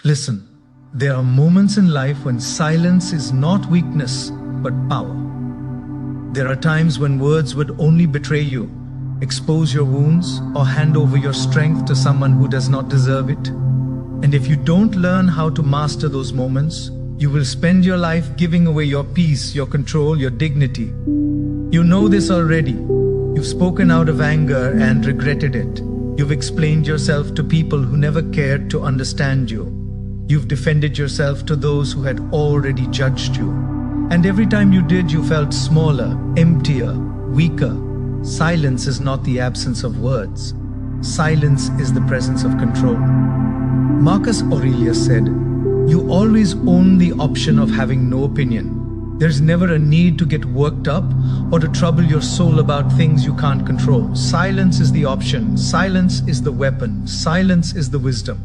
Listen, there are moments in life when silence is not weakness, but power. There are times when words would only betray you, expose your wounds, or hand over your strength to someone who does not deserve it. And if you don't learn how to master those moments, you will spend your life giving away your peace, your control, your dignity. You know this already. You've spoken out of anger and regretted it. You've explained yourself to people who never cared to understand you. You've defended yourself to those who had already judged you. And every time you did, you felt smaller, emptier, weaker. Silence is not the absence of words. Silence is the presence of control. Marcus Aurelius said, "You always own the option of having no opinion. There's never a need to get worked up or to trouble your soul about things you can't control. Silence is the option. Silence is the weapon. Silence is the wisdom."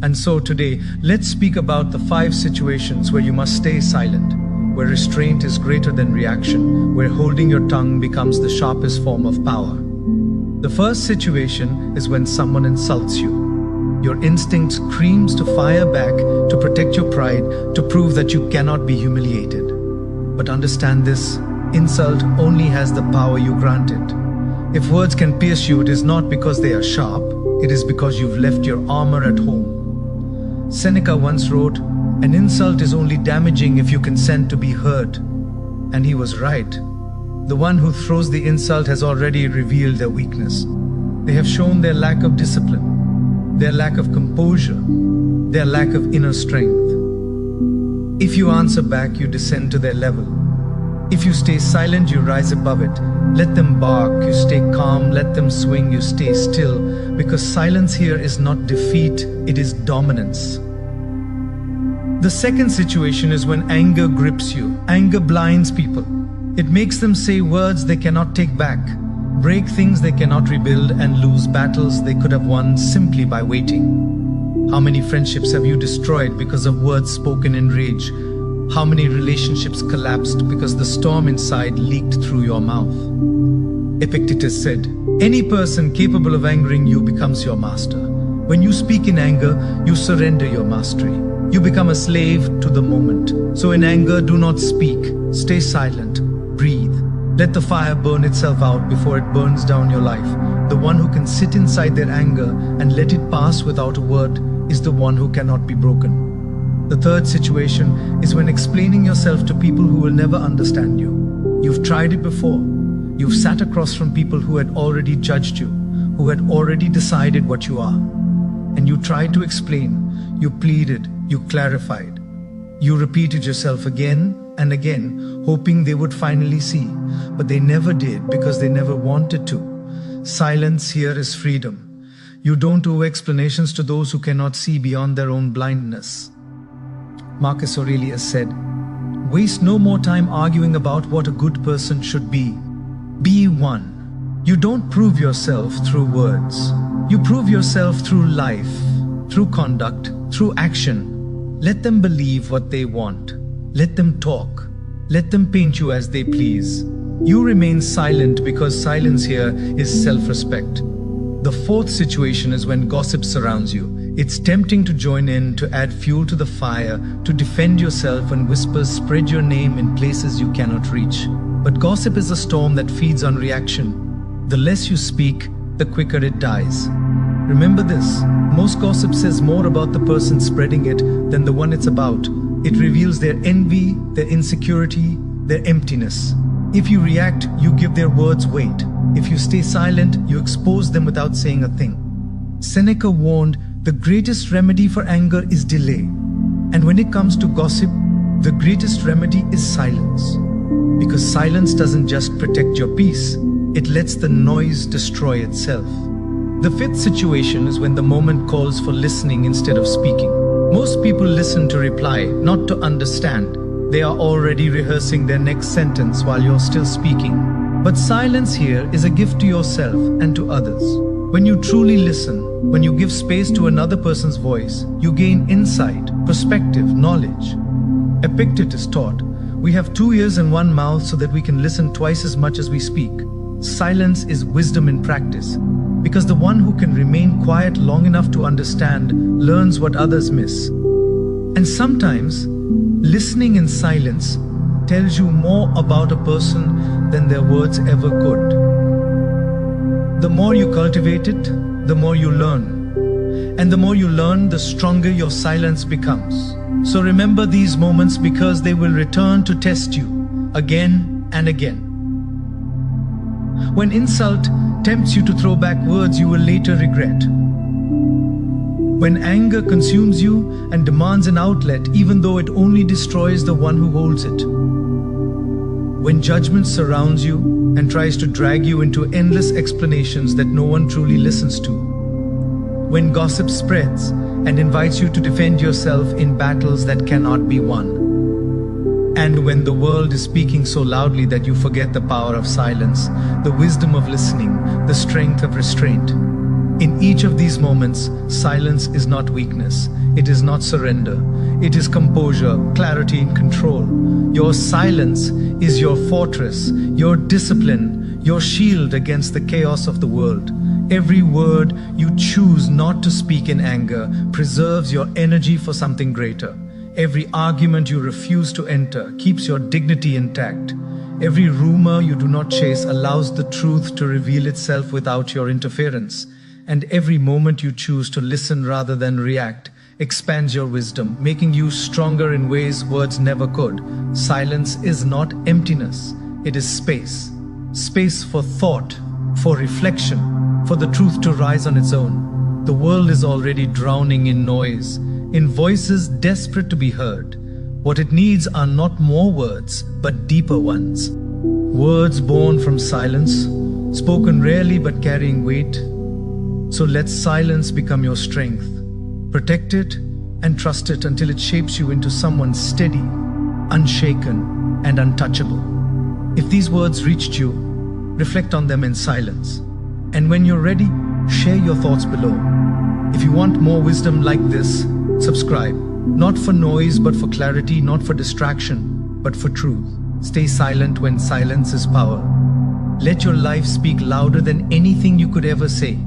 And so today, let's speak about the 5 situations where you must stay silent, where restraint is greater than reaction, where holding your tongue becomes the sharpest form of power. The first situation is when someone insults you. Your instinct screams to fire back, to protect your pride, to prove that you cannot be humiliated. But understand this, insult only has the power you grant it. If words can pierce you, it is not because they are sharp, it is because you've left your armor at home. Seneca once wrote, "An insult is only damaging if you consent to be hurt." And he was right. The one who throws the insult has already revealed their weakness. They have shown their lack of discipline, their lack of composure, their lack of inner strength. If you answer back, you descend to their level. If you stay silent, you rise above it. Let them bark, you stay calm. Let them swing, you stay still. Because silence here is not defeat, it is dominance. The second situation is when anger grips you. Anger blinds people. It makes them say words they cannot take back, break things they cannot rebuild, and lose battles they could have won simply by waiting. How many friendships have you destroyed because of words spoken in rage? How many relationships collapsed because the storm inside leaked through your mouth? Epictetus said, "Any person capable of angering you becomes your master." When you speak in anger, you surrender your mastery. You become a slave to the moment. So in anger, do not speak. Stay silent. Breathe. Let the fire burn itself out before it burns down your life. The one who can sit inside their anger and let it pass without a word is the one who cannot be broken. The third situation is when explaining yourself to people who will never understand you. You've tried it before. You've sat across from people who had already judged you, who had already decided what you are. And you tried to explain, you pleaded, you clarified. You repeated yourself again and again, hoping they would finally see. But they never did because they never wanted to. Silence here is freedom. You don't owe explanations to those who cannot see beyond their own blindness. Marcus Aurelius said, "Waste no more time arguing about what a good person should be. Be one." You don't prove yourself through words. You prove yourself through life, through conduct, through action. Let them believe what they want. Let them talk. Let them paint you as they please. You remain silent because silence here is self-respect. The fourth situation is when gossip surrounds you. It's tempting to join in, to add fuel to the fire, to defend yourself when whispers spread your name in places you cannot reach. But gossip is a storm that feeds on reaction. The less you speak, the quicker it dies. Remember this, most gossip says more about the person spreading it than the one it's about. It reveals their envy, their insecurity, their emptiness. If you react, you give their words weight. If you stay silent, you expose them without saying a thing. Seneca warned, the greatest remedy for anger is delay. And when it comes to gossip, the greatest remedy is silence. Because silence doesn't just protect your peace, it lets the noise destroy itself. The fifth situation is when the moment calls for listening instead of speaking. Most people listen to reply, not to understand. They are already rehearsing their next sentence while you're still speaking. But silence here is a gift to yourself and to others. When you truly listen, when you give space to another person's voice, you gain insight, perspective, knowledge. Epictetus taught, "We have 2 ears and 1 mouth so that we can listen twice as much as we speak." Silence is wisdom in practice. Because the one who can remain quiet long enough to understand learns what others miss. And sometimes, listening in silence tells you more about a person than their words ever could. The more you cultivate it, the more you learn. And the more you learn, the stronger your silence becomes. So remember these moments because they will return to test you again and again. When insult tempts you to throw back words you will later regret. When anger consumes you and demands an outlet even though it only destroys the one who holds it. When judgment surrounds you and tries to drag you into endless explanations that no one truly listens to. When gossip spreads and invites you to defend yourself in battles that cannot be won. And when the world is speaking so loudly that you forget the power of silence, the wisdom of listening, the strength of restraint. In each of these moments, silence is not weakness. It is not surrender. It is composure, clarity and control. Your silence is your fortress, your discipline, your shield against the chaos of the world. Every word you choose not to speak in anger preserves your energy for something greater. Every argument you refuse to enter keeps your dignity intact. Every rumor you do not chase allows the truth to reveal itself without your interference. And every moment you choose to listen rather than react expands your wisdom, making you stronger in ways words never could. Silence is not emptiness, it is space. Space for thought, for reflection, for the truth to rise on its own. The world is already drowning in noise, in voices desperate to be heard. What it needs are not more words, but deeper ones. Words born from silence, spoken rarely but carrying weight. So let silence become your strength. Protect it and trust it until it shapes you into someone steady, unshaken, and untouchable. If these words reached you, reflect on them in silence. And when you're ready, share your thoughts below. If you want more wisdom like this, subscribe. Not for noise, but for clarity, not for distraction, but for truth. Stay silent when silence is power. Let your life speak louder than anything you could ever say.